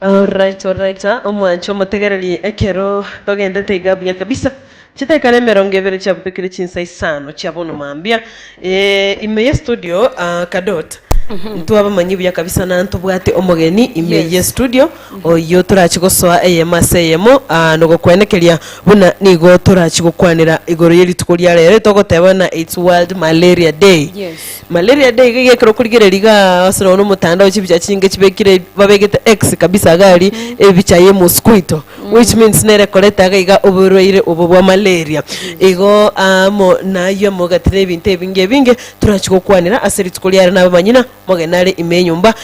Alright, omwancho mutegereri ekero togendete igabuya kabisa chitekane mirongo ibere chiabutukire chinsa isano chiabono mambia ime studio kadot ntwabamanyi buya kabisa nanto bwate omogeni ime studio oyo turachigosoa eyemase eyemo nogokwenekeria buna nigo turachigokwanira igoro yerituko lya rero togotebana it's World Malaria Day. Malaria Day gegekero kurigereriga asoro no mutandao chibicha chinge chibekire babegete X kabisa gari ebicha ye mosquito which means nere koleta gaiga oburwaire obobwa malaria igo amo nayo mogatire binte binge turachigokwanira aserituko lya na bamanyina mogenare imenyumba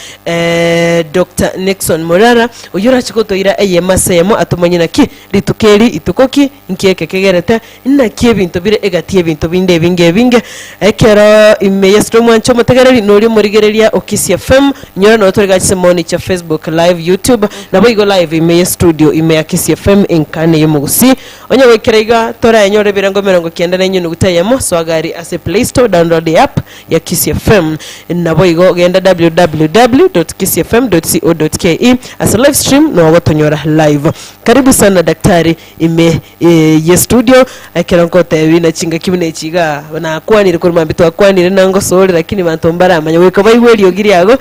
Dr. Nixon Morara oyura chikotoira eyemasemo atumanyina ki litukeri itukoki nkeke kegerete na kiebinto bire egatie binto binde binge ekero imeyestro mwancho mutegereri nuri murigereria Okisi FM nyora no toriga chisemoni cha Facebook live YouTube nabo igo live imeye studio ime Okisi FM inkane yomugusi onye wekerega tora enyore birango 94 nyugutayemo swagari ase Play Store download the app ya Okisi FM nabo igo genda www.kissfm.co.ke as a live stream no watonyora live. Karibu sana daktari ime ye studio akeronkote bina chinga kibune chiga na kwanire kuri mambito akwanire nango sori lakini bantombara amanya weka bayiweli ogiri yago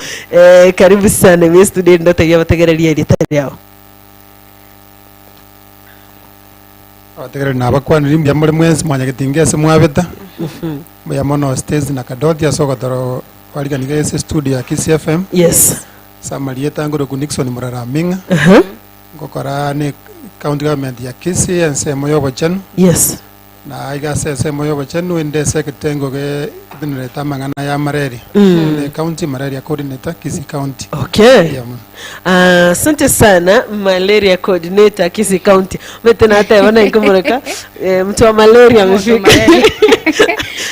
karibu sana ime studio ndote yabategereria editari yao abategereri nabakwanire mbya muri mwezi mwanya gitingese mwabeta ya mono stage na kadoti asogotoro waliganiga ese studio ya Okisi FM. Yes. Samalieta ngoro ku Nixon Morara Minga. Ngokora ne county government ya Okisi ense moyobo chen. Yes. Na iga se moyobo chen wende secretary ge dinreta mangana ya malaria. The county malaria coordinator Okisi County. Okay. Asante sana malaria coordinator Okisi County. Metena hata wana ikumureka mtu wa malaria amefika.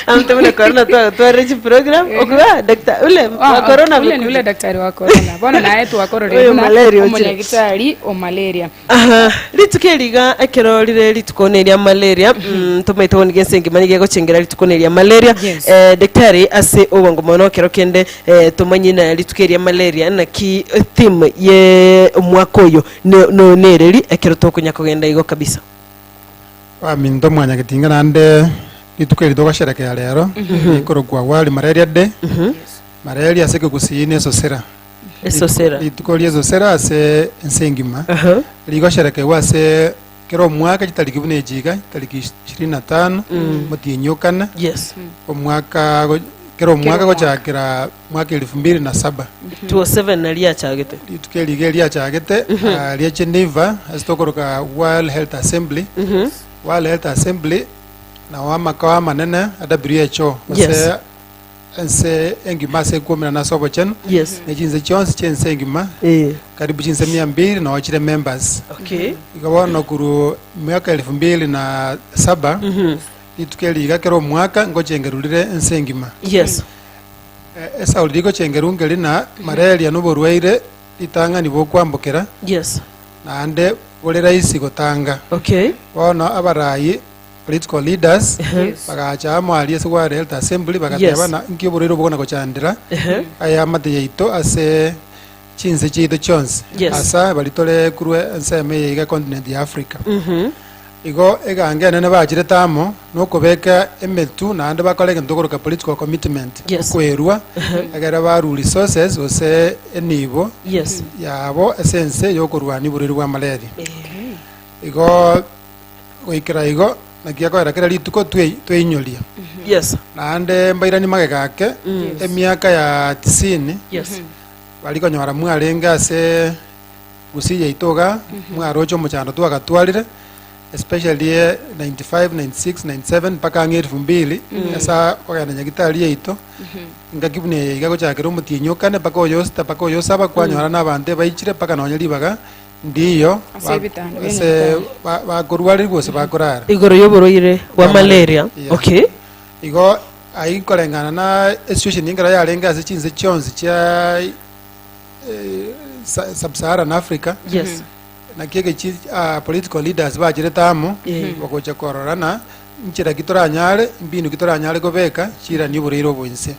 Amtemuna corona to reach program okwa daktari ule wa corona ule daktari wa corona bona naye tu wa corona malaria omunyagitari o malaria litukeriga ekero lire litukoneria malaria tomaito woni gensengi manige go chengera litukoneria malaria daktari ase owango mono kero kende tomanyina litukeria malaria na ki theme ye omwakoyo no nereri ekero tokunya kugenda igo kabisa wa mindo mwanya gitinga nande itukeri togasherekea rero ikoro kwa World Malaria Day. Malaria seke kusine sosera itukori sosera ase nsengima ligosherekea wase kero mwaka kitariki bune jiga tariki 25 mutinyukana omwaka kero mwaka gochakira mwaka 2007 27 nalia chagete itukeri gelia chagete lia Geneva astokoroka World Health Assembly World Health Assembly na wamakawa manene WHO wase ense engima se komina na sobo chen ne jinze chons chense engima karibu jinse 200 na wachire members ikawana kuru mwaka 2007 itukeli igakero mwaka ngochengerulire ense engima esa uliko chengerungeli na malaria n'uburwaire itanga nibo kwambukira na ande ole raisi gotanga wana abarayi political leaders bagacha amwali ase World Health Assembly bagatebana nkyo burero bugona gochandira aya mate yaito ase chinse chito chons asa balitole kurwe nseme yiga continent ya Africa igo egange nene bachire tamo nokobeka emetu na ande bakolege ndogoroka political commitment kwerwa agara baru resources ose enibo yabo essence yokurwani burero bwa malaria igo oikira igo nakiako era kera lituko tweinyolia na ande mbairani magegake emiaka ya 90 baliko nyora mwarenga ase gusiye itoga mwarocho muchando twagatwalire especially 95 96 97 mpaka ng'eri 2000 asa ogenda nyagitari yaito ngakibune igagochakira omutinyukane mpaka oyosta mpaka oyosaba kwanyora n'abantu baichire mpaka nonya ribaga ndiyo Ase ebitanda ase bakorwari gose bakorara igoro y'oburoire bwa malaria. Yeah. Okay. igo aikorengana na situation ingara yarenga ase chinse chionsi chia sub-Saharan Africa Yes. na kiege chi political leaders bachire tamo bagocha kororana nchira gitoranyare mbinu gitoranyare gobeka chira ni buriro bwinse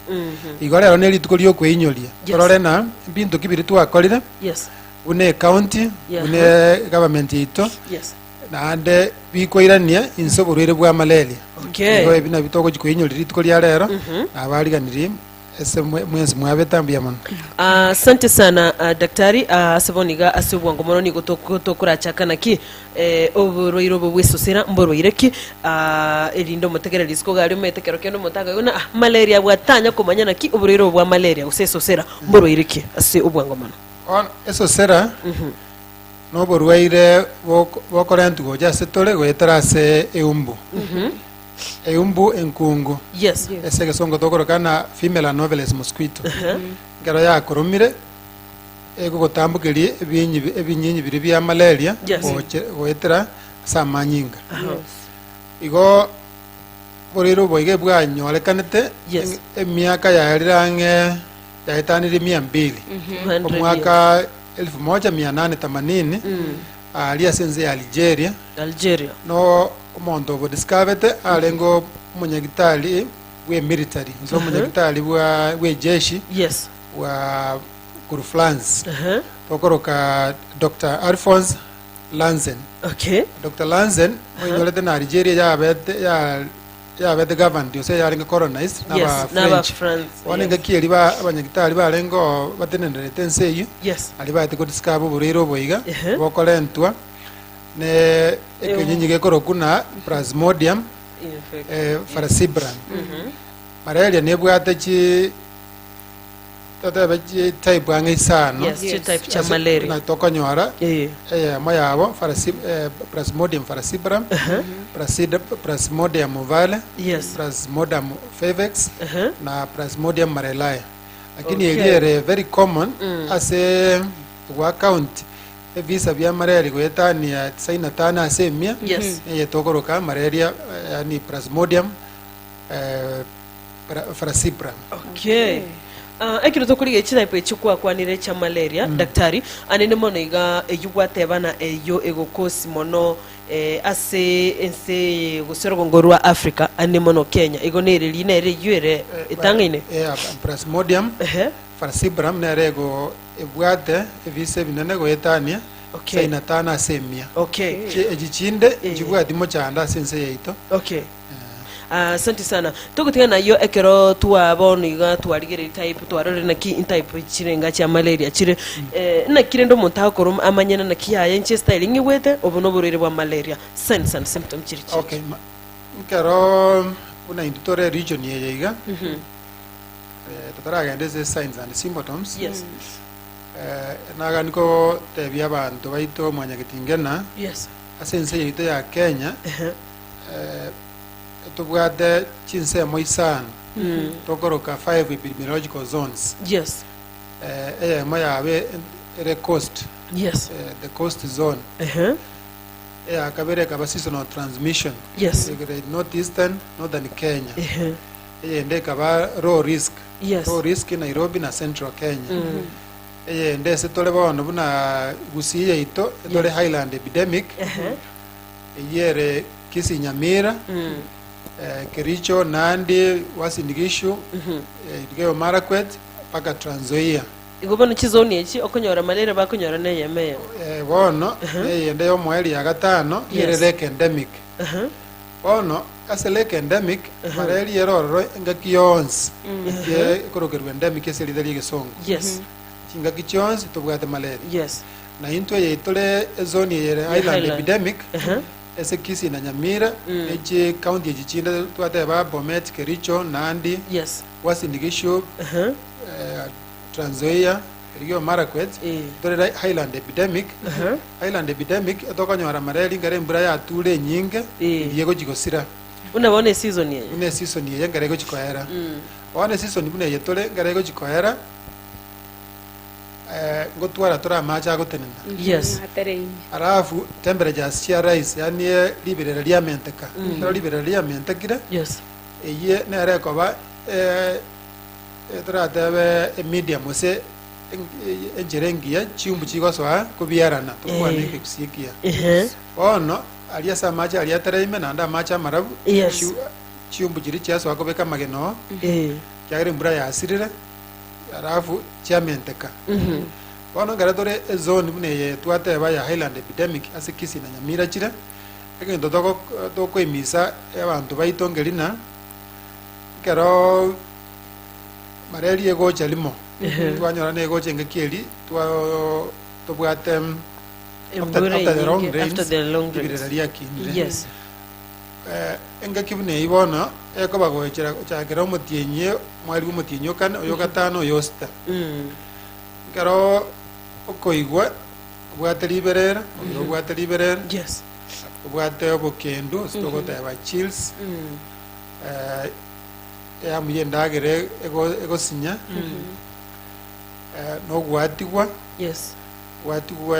igo rero ne rituko ryo kwinyoria torore na mbintu kibiri twakorire Yes. une county Yeah. une government ito Yes. na ande bikoirania inso burire bwa malaria Okay. igo ebina bitoko kwinyoria rituko rya rero abariganiri ese mwenzi mwabetambia man. Asante sana daktari asaboniga asubwango mono nigo tokurachakana ki oburoiro bwesosera mboroire ki erindo mutegera disco gari metekero kendo mutaga yona malaria bwatanya kumanyana ki oburoiro bwa malaria usesosera mboroire ki ase obwango mono On eso sera no borwaire bokorentu goja setore goetara se eumbu eumbu enkungu yes ese gesongo tokorokana female anovelous mosquito ngero ya koromire ego gotambukerie ebinyinyi biri bya malaria Yes. goetera samanyinga igo borero boige bwanyorekanete Yes. emiaka yarirange yaetanire 200 omwaka 1880 aliasenze ya Algeria no omonto bo discovered alengo munyagitali we military so munyagitali we jeshi yes wa Guru France tokoroka Dr. Alphonse Lanzen. okay Dr. Lanzen oyolete na Algeria ya bete government yose yalenga colonized yes naba French France wanenga kieli ba abanyagitali balengo batenendere tenseyi yes ali bate ko discover buriro boiga bokolentwa ne ekenyinyi gekorokuna Plasmodium falciparum malaria nebwate chi tata type anga isano yes chi type cha malaria na tokonyora mayabo Plasmodium falciparum Plasmodium ovale yes Plasmodium favex na Plasmodium marelai lakini Okay. eliere very common as a account visa vya malaria goetania 95 asemia yes tokoroka malaria yani Plasmodium falciparum okay ekiro tokuriga ekitype ekikwakwanire kya malaria daktari anene mono iga eyugwatebana eyo egokosi mono ase ense gusorgongo rwa Africa ane mono Kenya igo nereri nere yuere etangaine Plasmodium falciparum nerego ebwate evise binene goetania okay saina tana asemia okay egichinde jibwati mochanda sense yeito okay asante sana tugutigana yo ekero tuwaboniga twarigere type twarore na ki type chirenga cha malaria chire na kirendo monta korum amanyana na kiyaye nche style ngwete obono borere bwa malaria signs and symptoms chiri okay nkero una indutore region yeyega tutaraga ze signs and symptoms yes naganiko tebya abantu baito mwanyagitingena yes asense yeito ya Kenya tubwate chinsemo isano tokoroka 5 epidemiological zones yes yabe ere coast yes the coast zone kabere kaba seasonal transmission yes northeastern northern Kenya ende kaba low risk yes low risk Nairobi na central Kenya ende se tole bono buna gusiye ito tole highland epidemic yere Kisii Nyamira Kericho Nandi Uasin Gishu Elgeyo Marakwet paka Trans Nzoia igobono chizoni echi okonyora malaria bakonyora ne yemeya bono ende yo mweli ya gatano yere lake endemic bono ase lake endemic malaria yeroro ngakiyons ye korokerwa endemic ese lidali gesongo yes chingakiyons tobwate malaria yes na into yetole zone yere island epidemic ese Kisii na Nyamira eche county ejichinda twateba Bomet Kericho Nandi yes Uasin Gishu Trans Nzoia Elgeyo Marakwet tore Highland epidemic Highland epidemic etokonyora malaria ngare mbura yature nyinge iye gosira unabone season ye une season ye ngare gochikoera one season bune ye tore ngare gochikoera ngotwara tora macha gotenena yes arafu temperatures cia rise yani libere ria menteka libere ria mentekire yes eye nere koba tora tebe medium ose enjerengia chiumbu chigoswa kubiarana tukwane kekusikia ono alia samacha alia tereime nanda macha marabu chiumbu chiri chiaswa kubeka mageno kyagere mbura yasirire arafu chiamenteka ono garatore zone bune twateba ya Highland epidemic asikisi na Nyamira chire egento toko emisa abantu baitongerina kero malaria egocha limo twanyora negocha ngekieri tobwate after the long rains yes engakibune ibona ekoba gochera chakera omutienye mwari omutienyo kan oyo gatano yosta kero okoigwa obwate liberera obwate liberera yes obwate obokendo stogoteba chills yamuye ndagere egosinya no gwatigwa yes gwatigwa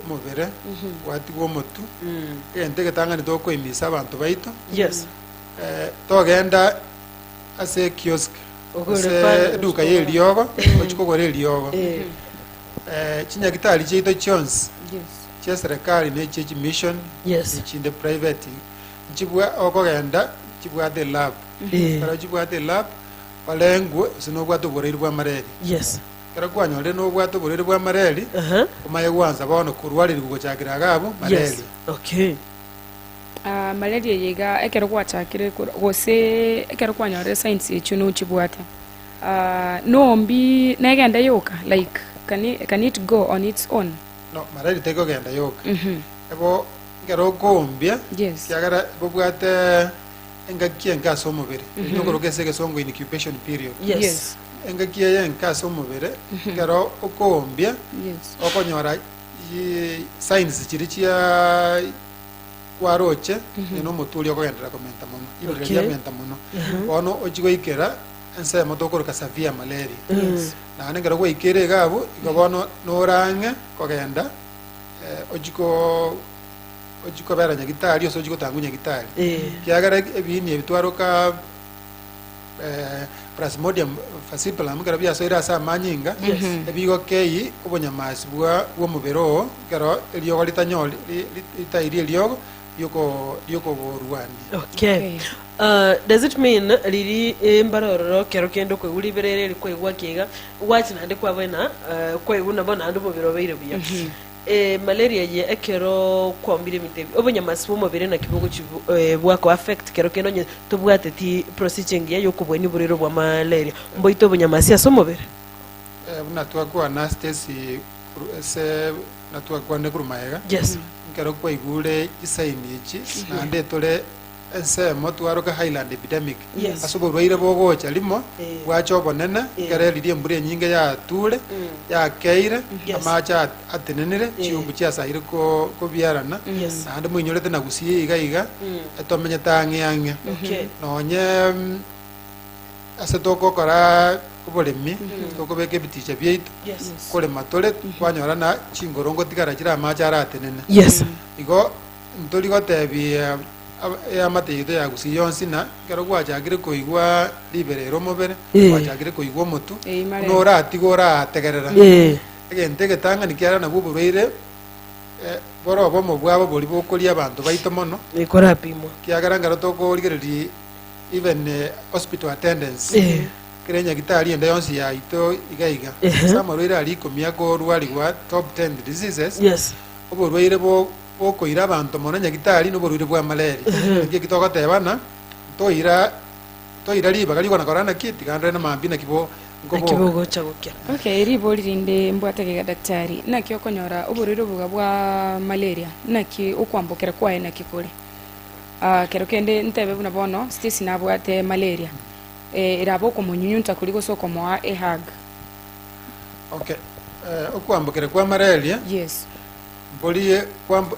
mubere gwatigwa motu entege tangani toko imisa abantu baito yes togenda ase kiosk ase duka ye liogo ochikogore liogo chinyagitari cheito chons chia serikali ne chechi mission yes chinde private chibwa okogenda chibwa the lab para chibwa the lab palengu sinobwato boreri bwa malaria yes kera kwanyore nobwato boreri bwa malaria omaye gwanza bono kurwariri gugochakira gabo malaria okay malaria yega ekero kwachakire gose ekero kwanyore science echuno chibwate nombi negenda yoka like can it go on its own? No, malaria tego genda yoka ebo kero kombia kiagara bobwate engakie nkaso mubere nyongoro kesege songo incubation period yes engakie ye nkaso mubere kero okombia okonyora signs chirichia kwaroche no mutuli okogendera komenta muno ibrelia menta muno ono ochigoikera ense motokoro kasavia malaria na nengero goikere gabo igobono norange kogenda ojiko bera nyagitari oso ojiko tangunya gitari kiagara ebini ebitwaroka Plasmodium falciparum kero bya soira sa manyinga ebigo kei obonyamasi bwa mubero kero eliogo litanyoli litairi eliogo yoko boruani okay does it mean liri embaroro kero kendo kwe uliberere kwe gwakiga watch nande kwa bena kwe una bona ando mubiro beire bya malaria ye ekero kwambire mitebi obonyamasi bo mubere na kibogo bwako affect kero kendo nye tubwate ti procedure ya yokubweni buriro bwa malaria mboito obonyamasi asomobere bunatwa kwa anestesi se natwa kwa nekurumaega yes kero kwa igure isaini ichi nande tole ensemo twaroka Highland epidemic asobo rwaire bogocha limo bwacho bonene kere lirie mbure nyinge ya ture ya keire amacha atenenere chiumbu chia saire ko biarana ande muinyorete na gusie iga etomenye tangiange nonye asetoko kora kubolemi tokobeke bitiche byaitu kole matole kwanyora na chingorongo tigara chira amacha aratenene igo ntoli gotebi amateito ya gusi yonsina kero gwachagire koigwa liberero mobere gwachagire koigwa motu nora atigora ategerera egente getanga nikiara na buburire boro bomo bwabo boli bokoria abantu baito mono ikora pimo kiagara ngaro toko ligereri even hospital attendance kirenya gitari ende yonsi ya ito igaiga samarwira ali komia ko rwali wa top 10 diseases oborwire bokoira abantu mono nyagitari no borwire bwa malaria ngiye kitoko tebana toira liba kali kona korana kiti kandre na mambi na kibogo chagokya okay ribo linde mbwatege daktari nakyo konyora oborwire bwa malaria naki okwambokera kwae nakikore kero kende ntebe buna bono stisi nabwate malaria irabo ko munyunyunta kuliko soko moa ehag okay okwambukira kwa malaria yes mboliye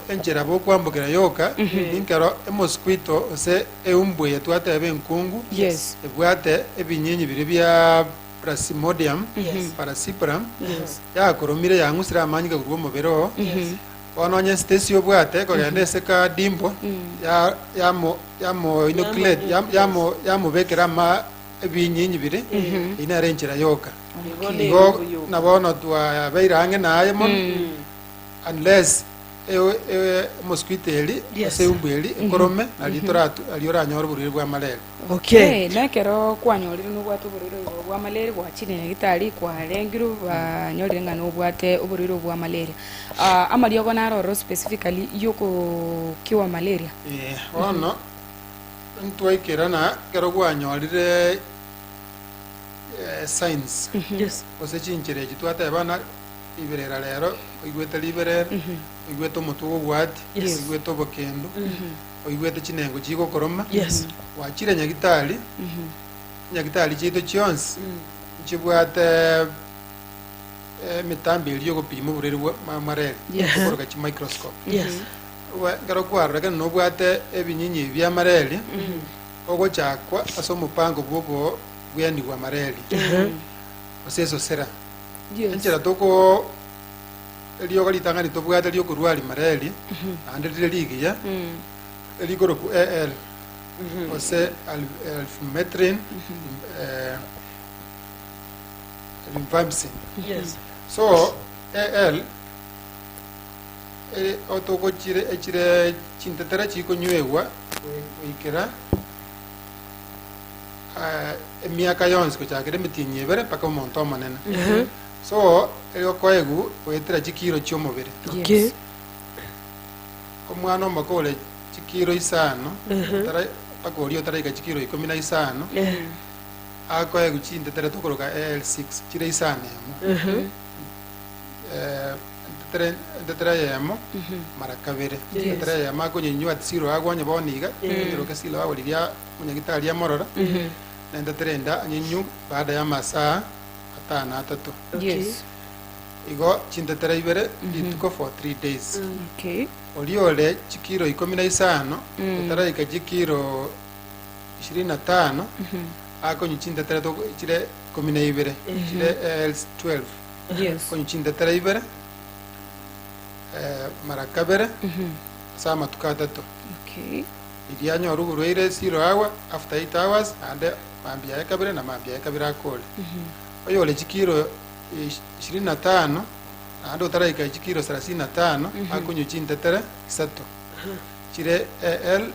enchera bokwambukira yoka ninkero emosquito ose eumbwe twatebe enkungu yes ebwate ebinyinyi biri bya Plasmodium Falciparum yakoromire yang'usira amanyi gagurwa omubiro ononye station bwate kogenda eseka dimbo yamo inoculate yamubekera ama ebinyinyi biri inare enchera yoka igo nabono twabeire naye mo unless mosquito eri aseumbweri ekorome alioranyora burire bwa malaria okay nekero kwanyorire nobwate oboriro bwa malaria gwachire nyagitari kwarengirwe banyorire ng'a nobwate oboriro bwa malaria amariogo naroro specifically yoko kiwa malaria ono ntwaikirana kero gwanyorire signs yes ose chinchire twatebana iberera rero oigwete liberera oigwete omotugo gwati oigwete obokendo oigwete chinengo chigokoroma yes wachire nyagitari chito chionsi chibwate mitambo eri ogopima oborere bwa malaria okoroka chi microscope yes ngero kwaroreka nobwate ebinyinyi bya malaria ogochakwa ase omopango bwogo bweni bwa malaria ase eso sera enchera toko elioga litangani tobwate liokorwari malaria ande rire ligiya eligoroku AL ose alfumetrin rifampicin yes so AL otoko chire chintetera chikonywewa oikera emiaka yonsi gochakire emitinyi ebere mpaka omonto omonene so eliokoegu oetera chikiro chiomobere okay omwana omokore chikiro isano mpaka orio taraika chikiro 15 akoegu chintetera tokoroka AL6 chire isano emo entetera yemo mara kabere entetera yemo akonyenywa tsiro agwanye boniga eroke silo awoliria munyagitari amorora nentetera enda anyenyu baada ya masaa 5-3 yes igo chintetera ibere lituko for 3 days okay oliole chikiro 15 otaraika chikiro 25 akonyu chintetera to chire 12 chire L12 yes konyu chintetera ibere mara kabere saa matuka 3 okay irianyoru burwaire siro awa after 8 hours ande mambia kabere na mambia kabere akole oyole chikiro 25 ande otaraika chikiro 35 akonyu chintetera 3 chire AL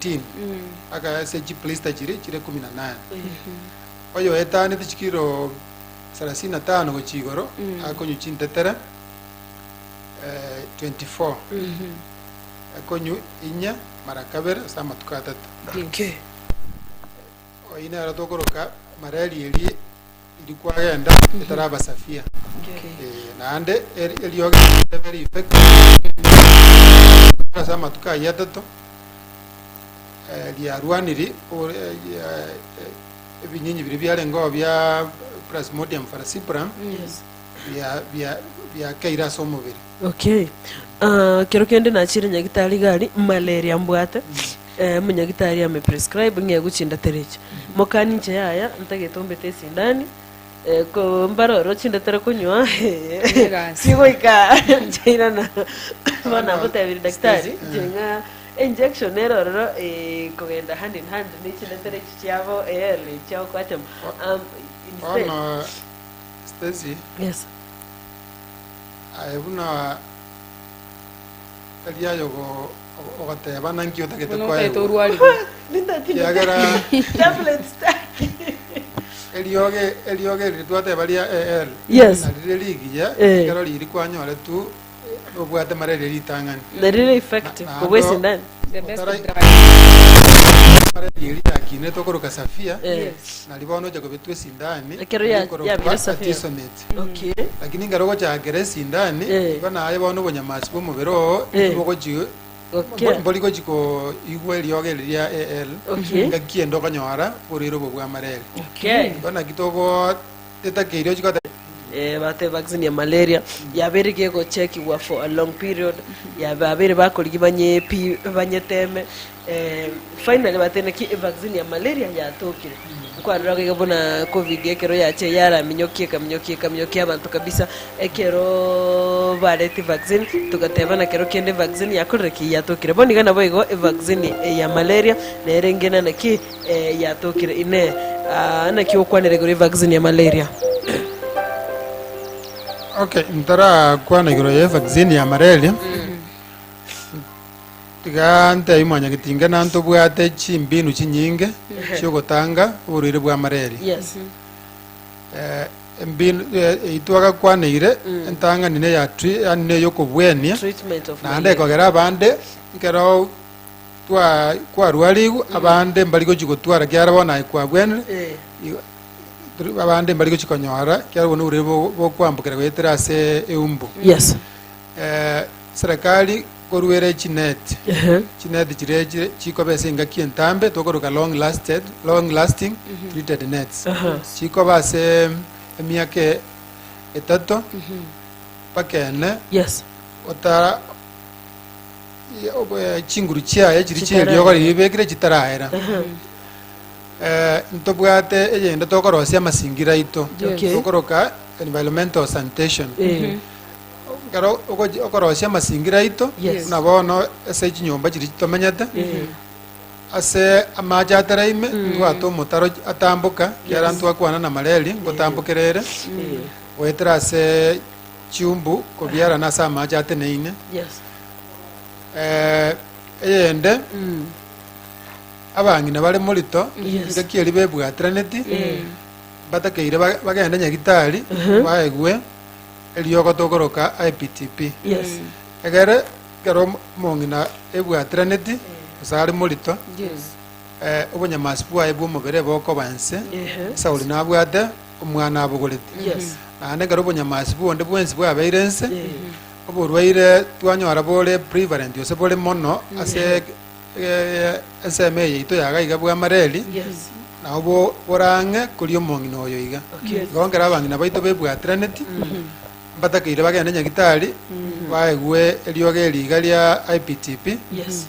18 aka se chiplista chire 18 oyo etane chikiro 35 gochigoro akonyu chintetera 24 akonyu inya mara kabere saa matuka 3 okay oine aratokoroka malaria eri ilikwagenda etaraba safia naande elioga very effective saa matuka ya 3 liarwaniri ebinyinyi biri byarengo bya Plasmodium Falciparum byakaira ase omubiri okay kero kende nachire nyagitari gari malaria mbwate munyagitari ame prescribe ngiye guchinda tereche mokani nche yaya ntagetombete sindani ko mbaroro chinda tere kunywa sigoika chira na bana botabiri daktari jenga injection eroro kogenda hand in hand ni chinda tere chiavo early chao kwatem instead ono Stacy yes aebuna eliayogo ogoteba nanki otagete kwae kwae urwari linda kiagera tablets elioge ritwateba ria AL Yes. na rire ligiya kero riri kwanyore tu obwate malaria ritang'ani the really effective Na- kwa nando- sindani the best Otarai- drug malaria eri yakine tokoroka safia yes nalibono jago betwe sindani Kero ya- ikoroka yabire safia. artesunate. okay lakini ngaro gochakere sindani igo naye bono obonyamasi bwa omubiri oo bogochi okay mboliko chiko igwe elioge ria AL Okay. ngakienda okonyora borero obwo bwa malaria okay igo naki togo tetakeire ochikote bate vaccine ya malaria yabere gego check wa for a long period yabere bakorigi banye teme finally batene ki vaccine ya malaria yatokire kwanira kigabona covid ekero yache yara minyokie abantu kabisa ekero bareti vaccine tugatebana kero kende vaccine yakorere ki yatokire bonigana boigo vaccine ya malaria nerengena naki yatokire ine naki okwanire gori vaccine ya malaria. Okay, ntara kwana igoro ya vaccine ya malaria. Tiga ante imanya gitinga nanto bwate chimbinu chinyinge cyo gotanga uburire bwa malaria. Yes. Mbinu itwaga kwanire entanga nine ya ane yo kubwenia Treatment of na ande kogera bande ngero kwa rwaligu abande mbaligo chigotwara kyara bona kwa bwene abande mbaligo chikonyora kyara bona urire bo kwambukira gwetera se eumbu. Yes. Serikali korwere chinet chireje chikobese ngaki entambe tokoroka long lasting treated nets chikobase emiake etato pakene. Yes. Otara chinguru chia chiri chiriyo ribekire chitarahera ntobwate egenda tokorosia masingira ito tokoroka environmental sanitation karo okorosia masingira ito nabono ase chinyomba chiri tomenyete ase amaja ataraime twato mutaro atambuka kiara ntwakwana na malaria ngotambukerere wetera ase chiumbu kobiara na sama amaja ateneine. Yes. Eyende abangina bali mulito ngakieri bebwatraneti batakeire bagenda nyagitari baegwe elioko tokoroka IPTP. Yes. Egere kero mongina ebwatraneti usari mulito obonyamasi bwaye bw'omubere boko banse sauri nabwate omwana abugorete. Yes. Nande kero obonyamasi bwonde bwensi bwabeirense oburwaire twanyora bore prevalent yose bore mono ase SMA yito yagaiga bwa mareli nabo borange kuri omongino oyo iga gongera abangina baito bebwatraneti batakeire bagenda nyagitari baegwe elioge liga lya IPTP. Yes.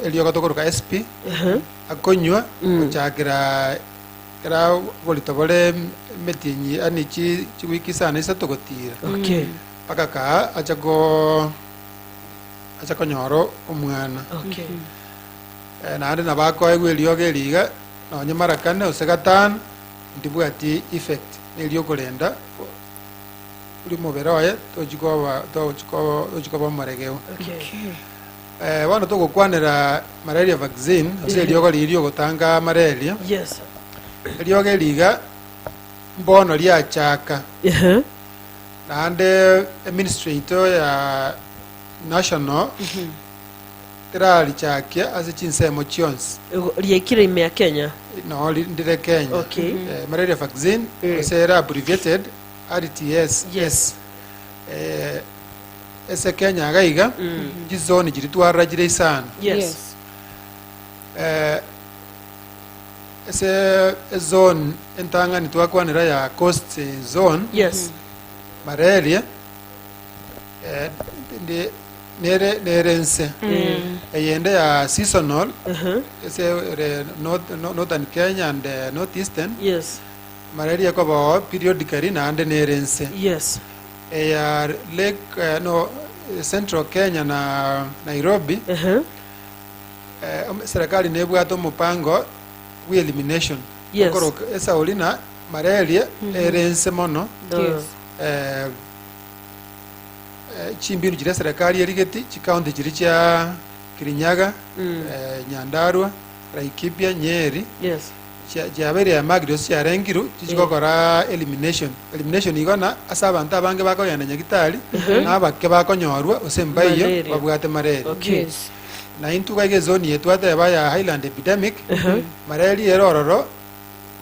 Elioga tokoroka SP akonywa ochakira era bolito bole metinyi ani chiwiki sana isa togotira. Okay. Akaka achako nyoro omwana. Okay. Na ande nabako egwe lioge liga no nyamara kane osegatan ndibwati effect nelio kolenda uri moberoye tojikoba maregeo. Okay. Wano togokwanira malaria vaccine ase liogo lirio gotanga malaria. Yes. Lioge liga mbono liachaka nande administrator ya national lichakia ase chinsemo chionsi liekire ime ya Kenya. no ndire Kenya. Okay. Malaria vaccine era abbreviated RTS. Yes. Ese Kenya gaiga jizoni jiritwara jire sana. Yes. Ese zone entanga nitwakwanira ya coast zone. Yes. Malaria ndi nerense eyende ya seasonal ese northern Kenya and northeastern. Yes. Malaria kwa periodically na ande nerense. Yes. Ya lake central Kenya na Nairobi serikali nebwato mupango we elimination. Yes. Koro esa olina malaria erense mono. Yes. Chimbinu jira serikali erigeti chikaunti jiri cha Kirinyaga, Nyandarua, Laikipia, Nyeri. Yes. Jabere ya magrios ya rengiru chichikokora elimination igona asa abantu abange bakoyana nyagitari nabake bakonyorwa osembaiyo babwate malaria. Okay. Na intuga ge zone yetu ata ya Highland epidemic malaria erororo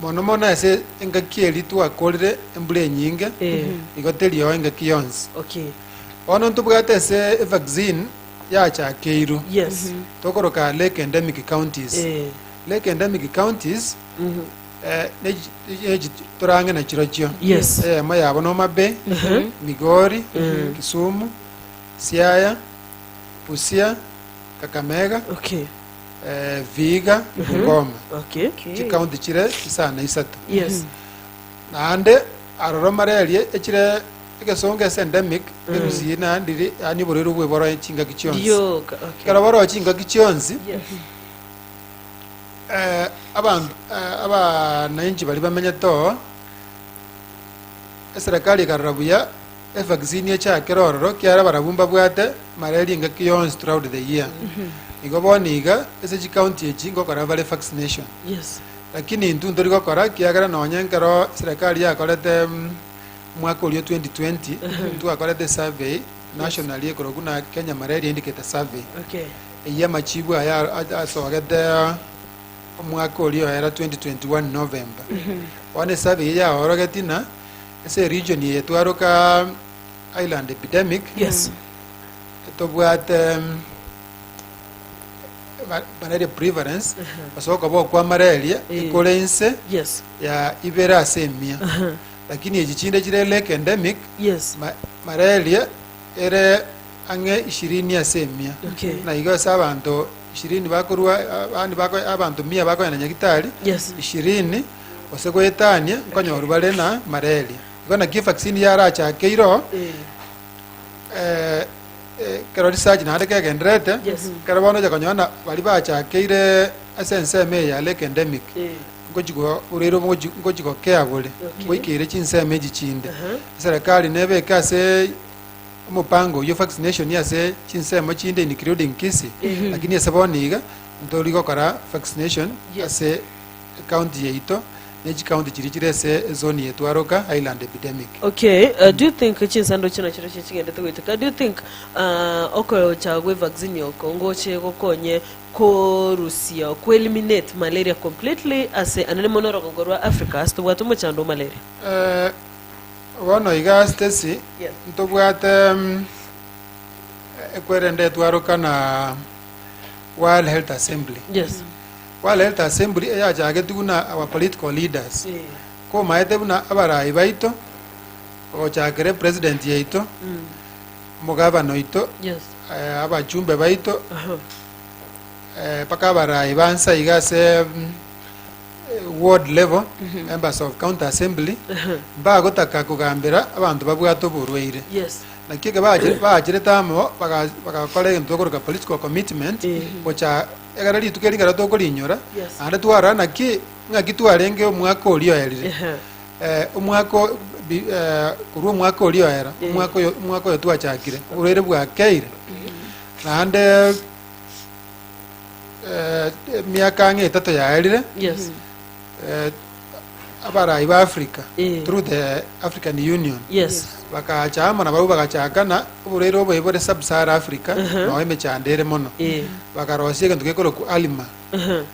mono ase engakieli twakorire embule nyinge igoterio engakionsi. Okay. Ono ntubwate ase vaccine yacha keiru. Yes. Tokoroka lake endemic counties. Lake endemic counties turange na chirochio Yes. moya abo no mabe Migori Kisumu Siaya Busia Kakamega Okay. Vihiga Bungoma Okay. chikaunti chire isana isatu Yes. nande aroro malaria echire egesonga endemic erusi nandiri ani borero bwe boro chinga kichionzi Yoga. Okay. kara boro chinga kichionzi Yes. abananchi bali bamenya to eserikali karrabuya vaccine echakerororo kiara barabumba bwate malaria nga kiyonzi throughout the year igo boniga ese chikaunti echi ngokora bale vaccination Yes. lakini ntundu rigokora kiagera nonyenkero serikali yakorete mwaka ulio 2020 twakorete survey nationally ekorogu na Kenya Malaria Indicator Survey Okay. iya machibu aya asogete mwaka ulio era 2021 November one survey ya orogetina ese region yetu aroka island epidemic Yes. tobwate malaria prevalence basoka bo kwa malaria ikolense Yes. ya ibera asemia lakini ejichinde chireleke endemic Yes. malaria ere ange 20 asemia Okay. na igasa abantu 20 bakorwa abantu 100 bakoyana nyagitari Yes. 20 osegoetania konyoru bale na malaria igona ki vaccine yara chakeiro kero research na ndeke gendrete Yes. kero bono jakonyona bali bachakeire asenseme ya leke endemic ngojigo urero ngojigo care bole boikire chinseme jichinde serikali nebe kase umupango yo vaccination yase chinsemo chinde including kisi lakini saboniga ndoligo kara vaccination ase county yeito nechi county chirichirese zone yetu aroka island epidemic. Okay, do you think chinsando chino chiro chigende tugwiteka, do you think oko chagwe vaccine yoko ngoche gokonye ko Rusia ko eliminate malaria completely ase anene monoro gongorwa Africa asto bwatu muchando malaria? Wono iga stesi ntobwate ekwerende twaroka na World Health Assembly. Yes. World Health Assembly ya jage tuguna our political leaders ko maete buna abarai baito o chagere president yeito mugabano ito Yes. abachumbe baito paka abarai bansa igase ward level members of county assembly bagotaka kugambira abantu babwato burweire. Yes. Nakige bajire tamo bagakora into gukora political commitment ocha egarali tukeringara tokorinyora ande twara naki ngakitwarenge omwaka olio erire omwaka kuru omwaka olio era omwaka yo twachakire urere bwa keire ande miaka nge tato ya erire. Yes. Abarai ba Africa through the African Union. Yes. Bakachama na babu bakachakana uburero bwebore sub-Sahara Africa no emechandere mono bakarosie kantu kekoro ku alima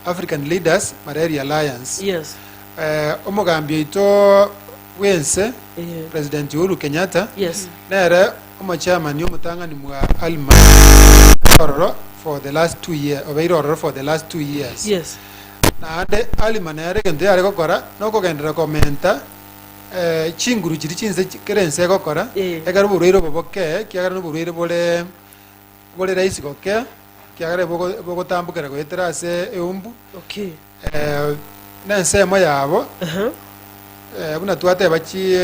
African Leaders Malaria Alliance. Yes. Omugambye ito wense President Uhuru Kenyatta. Yes. Nere omuchairman yomutangani mwa alima for the last 2 years for the last 2 years. Yes. Na ande alima nere kente yare kokora noko gendera komenta chinguru chiri chinse kerense gokora egara burwiro boboke kiagara burwiro bole raisi goke kiagara bogo tambukera goetera ase eumbu. Okay. Nense moyabo buna twate bachi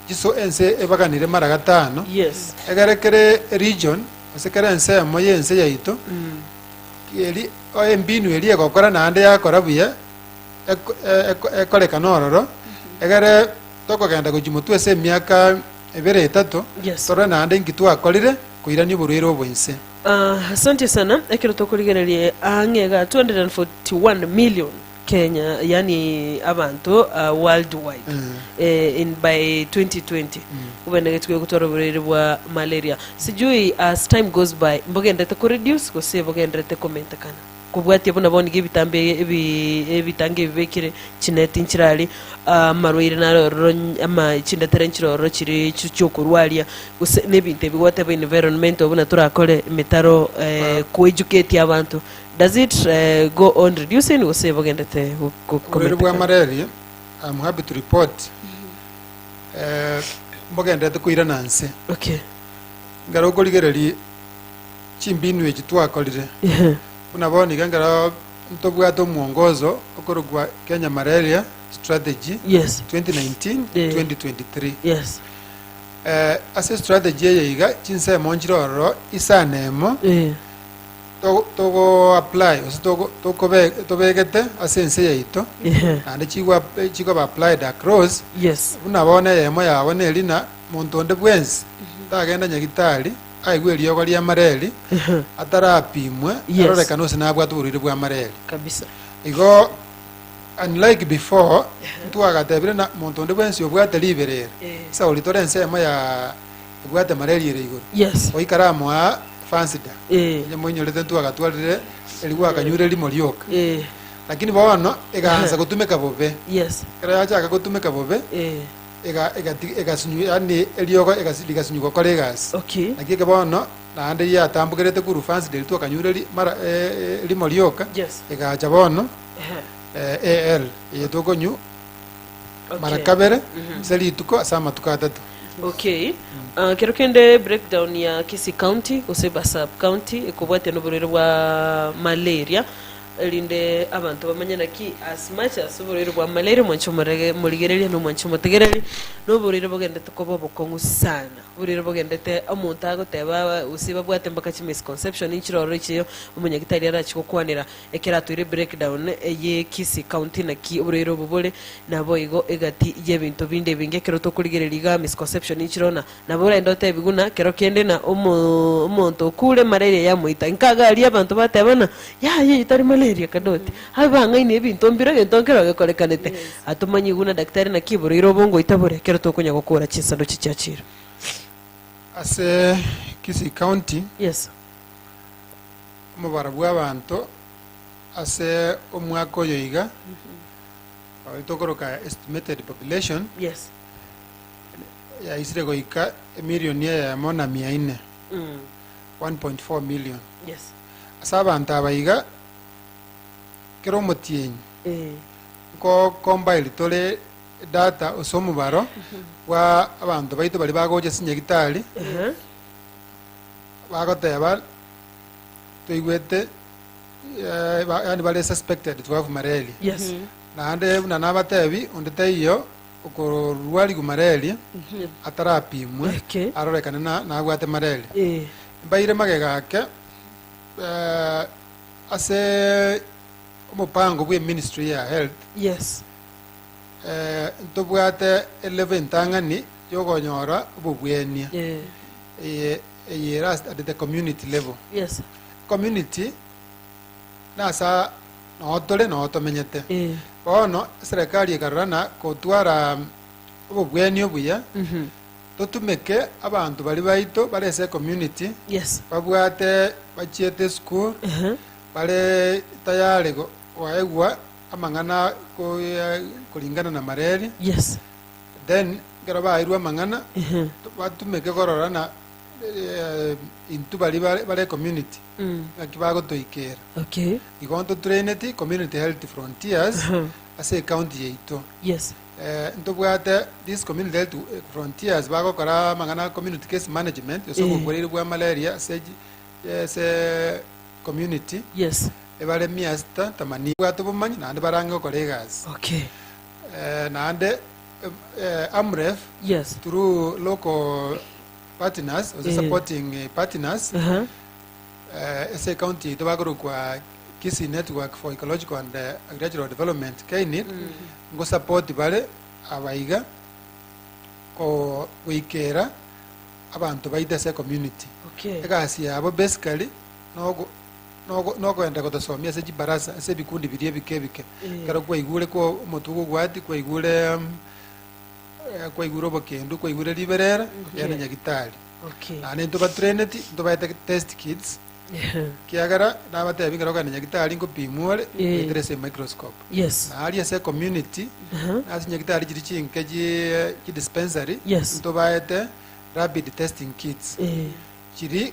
jiso ense ebaganire mara gatano. Yes. Egara kere region ase kerense moyense yaito eli mbinu eli gokora nande yakora buya ekoreka nororo egara tokogenda kujimutu ese miaka ebere etatu tora nande ngitu akorire kuirani burwiro bwense. Asante sana ekero tokorigererie angega 241 million Kenya yani abantu worldwide in by 2020 ubenegetswe gutwara burere bwa malaria. Sijui as time goes by mbogenda te reduce ko se bogenda te comment kana kubwatia buna bonige bitambe ebitange bibekire chineti nchirali marwire na ama chindatere nchiroro chiri chukurwalia nebintu bigwate ba environment obuna turakore metaro ku educate abantu. Does it go on reducing or say bogendete ku malaria? I'm happy to report bogendete kuira nanse. Okay. Ngaro koligereri chimbinu echitwakolire unabona ngara ntobwato mwongozo okorogwa Kenya Malaria Strategy 2019-2023. Yes. As a strategy yiga chinse monjiroro isanemo togo apply tobegete asense yaito and chigwa applied across. Yes. Unabona yemo yabone elina montonde bwenzi tagenda nyagitali aigwe liyo lya mareli atarapimwe aroreka no sinabwa turire bwa mareli kabisa igo unlike before twagatebire na montonde bwensi obwate liberera sa ulitore nsema ya obwate mareli ire igoro. Yes. Oikaramo a fansida nyamonyorete twagatwarire eligwa kanyure limo lyoka lakini bono eganza gutumeka bobe. Yes. Kera acha gutumeka bobe ega sunyu yani eliyogo ligasunyuko kolegas. Okay. Nakike bono na ande ya tambugerete kuru fans del to kanyure mara limo lyoka. Yes. Ega acha bono AL yetoko nyu mara kabere seli tuko sama tukatatu. Okay. Kero kende breakdown ya Kisii County useba sub county ekobwate no burero bwa malaria linde abantu bamanyana ki as much as uburiro bwa malaria mwancho murigereria no mwancho mutegereri no buriro bogende tukobo bokongu sana buriro bogendete omuntu agoteba usiba bwate mbaka chi misconception inchiroro chiyo umunyagitari yarachiko kwanira ekera tuire breakdown ye Kisii County na ki uburiro bubole nabo igo egati y'ebintu binde binge kero to kurigereriga misconception inchirona nabo endote biguna kero kende na omuntu kule malaria ya muita inkaga ali abantu batebana ya itari malaria kadoti habanga ine bintu mbira ntonkero gakorekanete atumanyi guna daktari na kiburiro bongo itabore kero to kunya gukora chisando chichachira ase Kisii County. Yes. Mubara bw'abantu ase omwaka oyo iga tokoroka estimated population. Yes. Ya isire goika million ya mona 400 1.4 million. Yes. Asa abantu abaiga kero motienyi ko combine tole data osomu baro wa abantu baitu bali bagoje sinyagitali bagoteba toigwete yani bali suspected to have malaria. Yes. Na ande na nabatebi ondete iyo ukorwali ku malaria atarapimwe arorekana na agwate malaria mbaire magegake ase umupango bwe Ministry ya Health. Yes. Ntobwate 11 tangani yogonyora ubugwenia yeras at the community level. Yes. Community nasa no tomenyete bono serikali ikarana kotwara ubugwenia obuya totumeke abantu bali baito balese community. Yes. Babwate bachiete school bale tayari waegwa amangana kulingana na malaria. Yes. Then garaba irwa mangana batumeke korora na into bale community akibago toikera. Okay. Igonto trained community health frontiers ase county yeito. Yes. Ntobwate this community health frontiers bago kora mangana community case management yoso kukorera bwa malaria se community. Yes. Ebale miasta tamani bwato bumanyi nande barango kolegas. Okay. Nande AMREF. Yes. Through local partners or supporting partners SA county tobagoro kwa Kisii Network for Ecological and Agricultural Development KNID ngo support bale abaiga ko wikera abantu baida se community. Okay. Egasi yabo basically no kwenda kutosomia se jibarasa se bikundi birie bikebike karo kwa igure ko mutugo gwati kwa igure bokendu kwa igure liberera yana nyagitali. Okay. Ane to ba trained to ba test kids kiagera nabatebi ngero kana nyagitari ngopimwore iterese microscope Yes. na ali ase community asi nyagitari jiri chinke ji dispensary Yes. ntobaete rapid testing kits chiri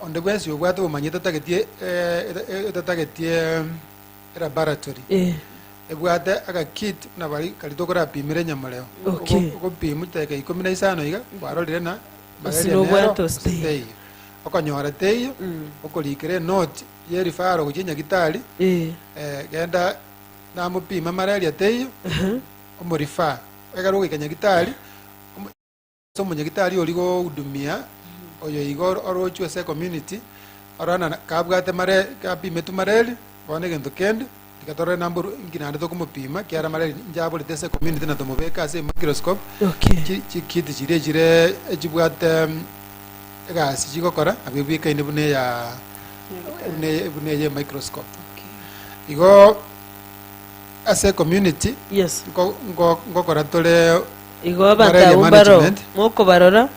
onde bwesi obwate omanyete tagetie laboratory ebwate aka kit na bari kalitokora pimire nyamoleo okopimu teke 15 iga kwarorire na stay okonyora teyo okorikire note ye rifaro gochinya gitari genda namupima malaria teyo omorifa egaro gikanya gitari somunya gitari origo udumia oyo igor orochu ase community orana kabwate mare kapime tu mareli bone gento kende tikatore namburu nginande to kumupima kiara mareli njabo litese community na tomobeka ase microscope kiti chire ejibwate gasi chigokora abibika ine bune ya bune ye microscope igo ase community ngokora tole igo abata umbaro moko barora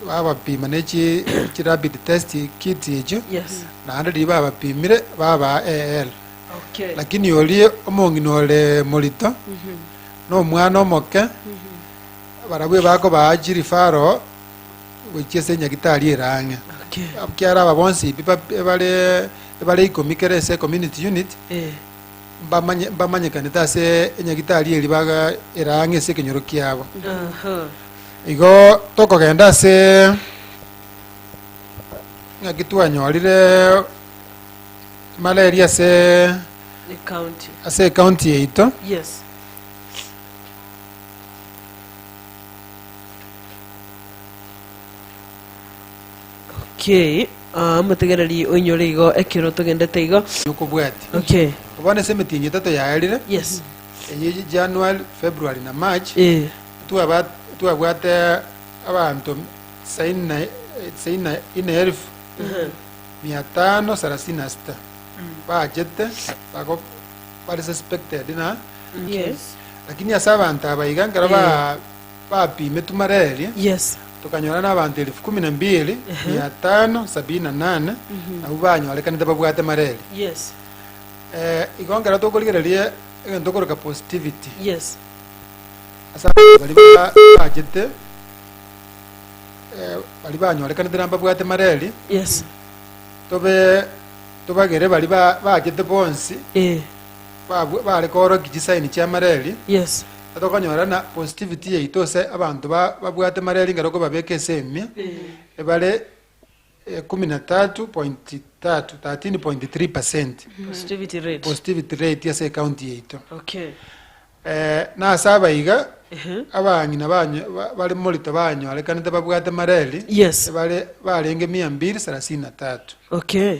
babapima nechi rapid test kit ejo naende ri babapimire baba AL lakini olie omonginole morito nomwana omoke barabwe bako baachiri faro wichese nyagitari erange kiara babonsi bale ikomikere ese community unit bamanyekane tase nyagitari eri baga erange ase kenyoro kiabo igo tokogenda ase ngakitwanyorire malaria ase county eito mutegereri oinyore igo ekero togendete igo nokobwati obone ase emitingi etato yaerire eyi January, February na March twabwate abantu 94,536 bachete bako bari suspected na lakini asa abantu abaiga ngara bapime tumareli tukanyora n'abantu 12,578 nabo banyorekanete babwate mareli igongera tokorigereria egento koroka positivity asa bari bachete bari banyorekanete namba bwate mareli tobagere bari bachete bonsi bari koroki chisaini chia mareli atokonyora na positivity yeitose abantu babwate mareli ngaro ko babeke semia ebale 13.3% positivity rate ya se county yeito na saba iga abanyina banyu bali molito banyu alekanete babwate mareli bale balenge 233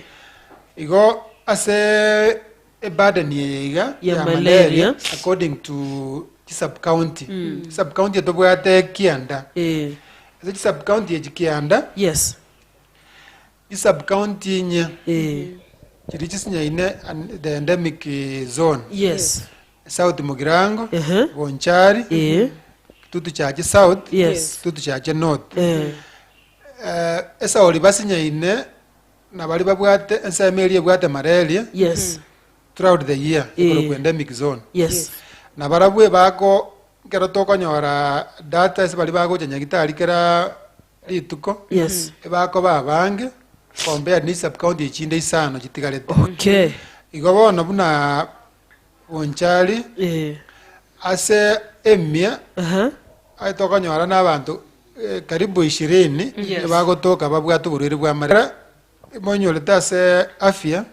igo ase burden yiga ya malaria according to sub county etobwate Kianda ese sub county ejikianda sub county nye kiri chisinyaine the endemic zone South Mugirango Bonchari Kitutu chache South Kitutu chache North esa oli basinyaine na bali babwate ensemeli ebwate malaria throughout the year ku endemic zone na barabwe bako kero tokonyora data ese bali bago nyagitari kera rituko bako babange compared ni sub county ichinde isano gitigarete igo bono buna Bonchari ase emia aitokonyora n'abantu karibu 20 bagotoka babwate uburiri bwa malaria monyorete ase afya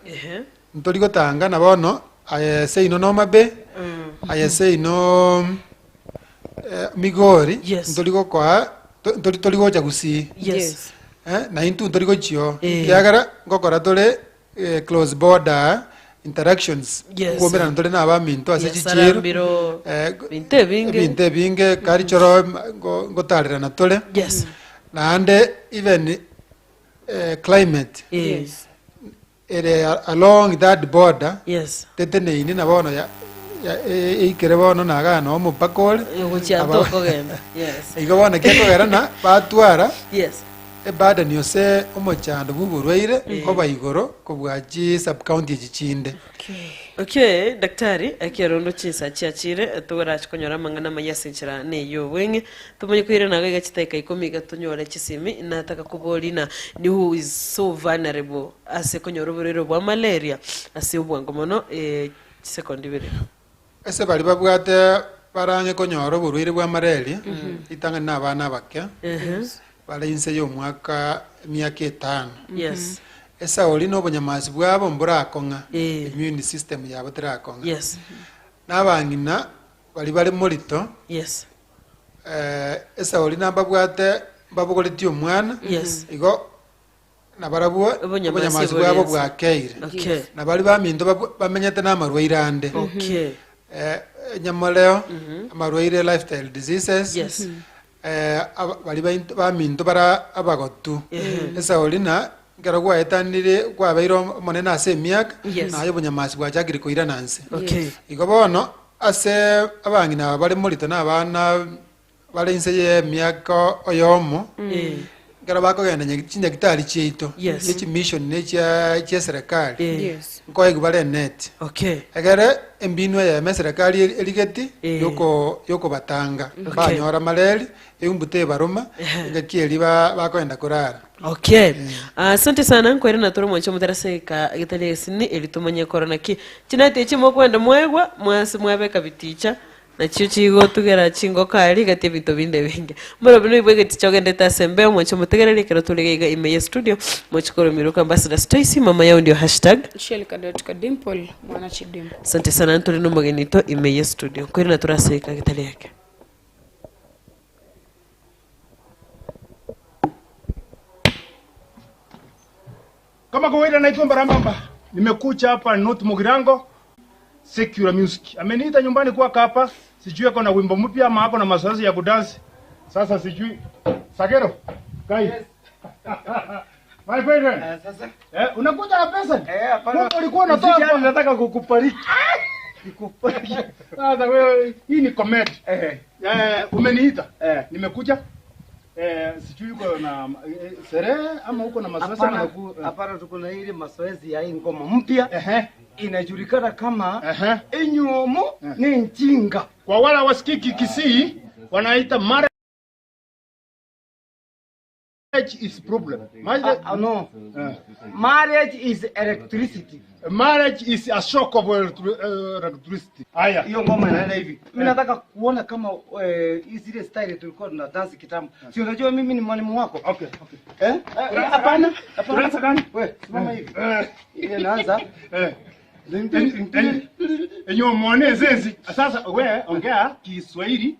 ntori gotanga na bono ayese ino Nomabe ayese ino Migori ntori gokoa ntori gocha gusi na intu ntori gochio kiagara ngokora tole close border interactions kuombera ntori na abaminto ase chichiru binte binge karichoro ngotarira na tole naande even climate along that border tete neini na bono ya ikere bono naga no mupakole igo bono kekogera na batwara ebada niose omochando buburwaire koba igoro kobwachi sub county echichinde. Okay, daktari akiarondo chinsa chiachire tugora chikonyora mangana mayasinchira ne yo wenge tumonye kwire naga gachitaika 10 gatonyora chisimi nataka kubolina ni who is so vulnerable ase konyora burero bwa malaria ase ubwango mono second bire Ese bali babwate baranye konyora burwire bwa malaria itanga n'abana bakya bali inse yo mwaka myaka 5. Yes. Esa oli n'obunyamasi bwabo mburakonga immune system yabo terakonga. Yes. N'abangina bali molito. Yes. Esa oli nambabwate babugoleti omwana. Yes. Igo nabarabwo obunyamasi bwabo bwakeire. Okay. Nabali baminto bamenyete n'amarwaire ande. Okay. Nyamoleo amarwaire lifestyle diseases. Yes. Bali baminto bara abagotu. Esa oli na ngero gwaetanire gwabeiro monena ase miaka nayo bunyamasi bwachagire koira nanse. Okay. Igo bono ase abangina bali molito n'abana bali inse ye miaka oyomo ngero bakogenda nyagitari chito echi mission necha serikali Yes. nkoye gubale net. Okay. Egere embinwe ya serikali eligeti yoko batanga banyora maleli eumbute baruma ngakieli bakoenda kurara. Okay. Asante sana nkwere na toro mwancho mutarase ka gitale sini elitumanye corona ki chinate chimo kwenda mwegwa mwasi mwabeka biticha na chiyo chigo tugera chingo kali gati bintu binde binge muro bino ibwege tichogende tasembe mwancho mutegerere kero tulegega ime studio mwachikoro miruka ambassador Stacy mama yao ndio #Shelka.dimple mwana chidimple. asante sana nturi no magenito ime studio kwere na turase ka gitale yake. Kama kawaida naitwa Mbarambamba. Nimekuja hapa North Mugirango Secure Music. Ameniita nyumbani kwa hapa. Sijui ako na wimbo mpya ama ako na mazoezi ya kudansi. Sasa sijui. Sagero. Kai. Yes. My friend. Sasa. Unakuja na pesa? Hapana. Ulikuwa unatoa hapa nataka kukupariki. Kukupariki. Sasa wewe hii ni comedy. Umeniita? Nimekuja. Sijui uko na sherehe ama uko na mazoezi na hapana, tuko na ile mazoezi ya ngoma mpya inajulikana kama enyomo ni njinga. Kwa wala wasikiki Kisii wanaita marriage is problem. No. Marriage is electricity. Marriage is a shock of electricity. Haya. Hiyo ngoma inaenda hivi. Mimi nataka kuona kama ile style tulikuwa tuna dance kitambo. Si unajua mimi ni mwalimu wako? Okay. Hapana. Tunaanza gani? Wewe, simama hivi. Ile naanza. Enyo muone zezi. Sasa wewe ongea Kiswahili